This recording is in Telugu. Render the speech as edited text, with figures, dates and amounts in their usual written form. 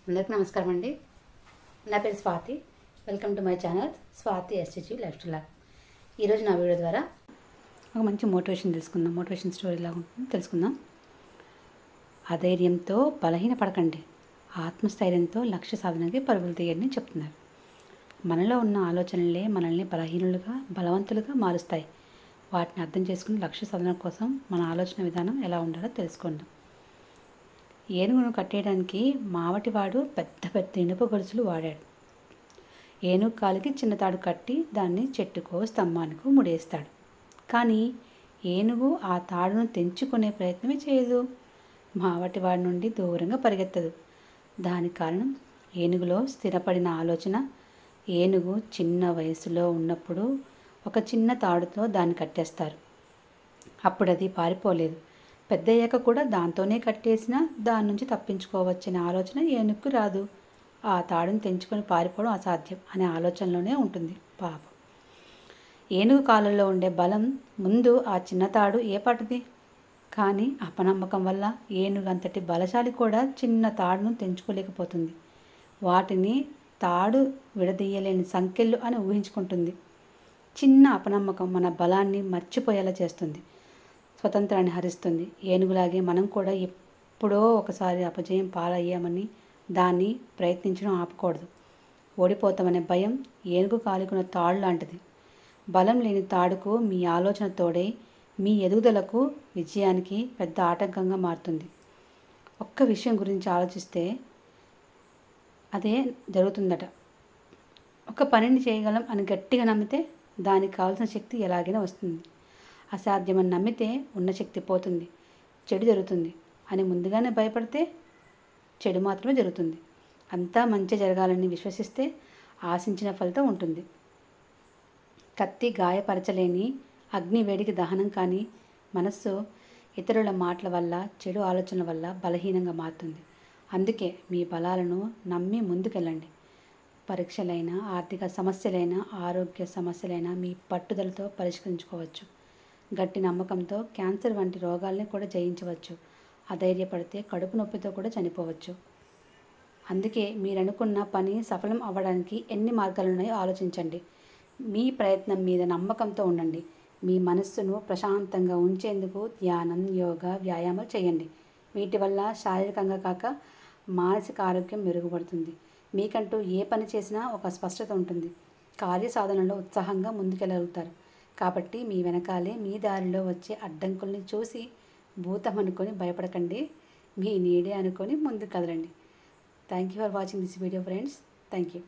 అందరికీ నమస్కారం అండి. నా పేరు Swathi. Welcome to my channel Swathi STG life style. ఈరోజు నా వీడియో ద్వారా ఒక మంచి మోటివేషన్ స్టోరీ ఎలా ఉంటుందో తెలుసుకుందాం. అధైర్యంతో బలహీన పడకండి, ఆత్మస్థైర్యంతో లక్ష్య సాధనకి పరుగులు తీయండి చెప్తున్నారు. మనలో ఉన్న ఆలోచనలే మనల్ని బలహీనులుగా బలవంతులుగా మారుస్తాయి. వాటిని అర్థం చేసుకుని లక్ష్య సాధన కోసం మన ఆలోచన విధానం ఎలా ఉండాలో తెలుసుకుందాం. ఏనుగును కట్టేయడానికి మావటివాడు పెద్ద పెద్ద ఇనుప గొలుసులు వాడాడు. ఏనుగు కాలికి చిన్న తాడు కట్టి దాన్ని చెట్టుకో స్తంభానికో ముడేస్తాడు. కానీ ఏనుగు ఆ తాడును తెంచుకునే ప్రయత్నమే చేయదు. మావటివాడి నుండి దూరంగా పరిగెత్తదు. దానికి కారణం ఏనుగులో స్థిరపడిన ఆలోచన. ఏనుగు చిన్న వయసులో ఉన్నప్పుడు ఒక చిన్న తాడుతో దాన్ని కట్టేస్తారు. అప్పుడు అది పారిపోలేదు. పెద్దయ్యాక కూడా దాంతోనే కట్టేసినా దాని నుంచి తప్పించుకోవచ్చనే ఆలోచన ఏనుగుకు రాదు. ఆ తాడుని తెంచుకొని పారిపోవడం అసాధ్యం అనే ఆలోచనలోనే ఉంటుంది పాపం. ఏనుగు కాళ్ళలో ఉండే బలం ముందు ఆ చిన్న తాడు ఏ పాటిది. కానీ అపనమ్మకం వల్ల ఏనుగు అంతటి బలశాలి కూడా చిన్న తాడును తెంచుకోలేకపోతుంది. వాటిని తాడు విడదీయలేని సంకెళ్ళు అని ఊహించుకుంటుంది. చిన్న అపనమ్మకం మన బలాన్ని మర్చిపోయేలా చేస్తుంది, స్వతంత్రాన్ని హరిస్తుంది. ఏనుగులాగే మనం కూడా ఎప్పుడో ఒకసారి అపజయం పాలయ్యామని దాన్ని ప్రయత్నించడం ఆపకూడదు. ఓడిపోతామనే భయం ఏనుగు కాలుకున్న తాడు లాంటిది. బలం లేని తాడుకు మీ ఆలోచన తోడై మీ ఎదుగుదలకు విజయానికి పెద్ద ఆటంకంగా మారుతుంది. ఒక్క విషయం గురించి ఆలోచిస్తే అదే జరుగుతుందట. ఒక పనిని చేయగలం అని గట్టిగా నమ్మితే దానికి కావాల్సిన శక్తి ఎలాగైనా వస్తుంది. అసాధ్యమని నమ్మితే ఉన్న శక్తి పోతుంది, చెడు జరుగుతుంది అని ముందుగానే భయపడితే చెడు మాత్రమే జరుగుతుంది. అంతా మంచి జరగాలని విశ్వసిస్తే ఆశించిన ఫలితం ఉంటుంది. కత్తి గాయపరచలేని, అగ్ని వేడికి దహనం కానీ మనస్సు ఇతరుల మాటల వల్ల, చెడు ఆలోచనల వల్ల బలహీనంగా మారుతుంది. అందుకే మీ బలాలను నమ్మి ముందుకెళ్ళండి. పరీక్షలైనా, ఆర్థిక సమస్యలైనా, ఆరోగ్య సమస్యలైనా మీ పట్టుదలతో పరిష్కరించుకోవచ్చు. గట్టి నమ్మకంతో క్యాన్సర్ వంటి రోగాల్ని కూడా జయించవచ్చు. అధైర్యపడితే కడుపు నొప్పితో కూడా చనిపోవచ్చు. అందుకే మీరు అనుకున్న పని సఫలం అవ్వడానికి ఎన్ని మార్గాలున్నాయో ఆలోచించండి. మీ ప్రయత్నం మీద నమ్మకంతో ఉండండి. మీ మనస్సును ప్రశాంతంగా ఉంచేందుకు ధ్యానం, యోగా, వ్యాయామం చేయండి. వీటి వల్ల శారీరకంగా కాక మానసిక ఆరోగ్యం మెరుగుపడుతుంది. మీకంటూ ఏ పని చేసినా ఒక స్పష్టత ఉంటుంది. కార్యసాధనలో ఉత్సాహంగా ముందుకెళ్ళగలుగుతారు. కాబట్టి మీ వెనకాలే మీ దారిలో వచ్చే అడ్డంకుల్ని చూసి భూతం అనుకొని భయపడకండి. మీ నీడే అనుకొని ముందుకు కదలండి. Thank you for watching this video friends. Thank you.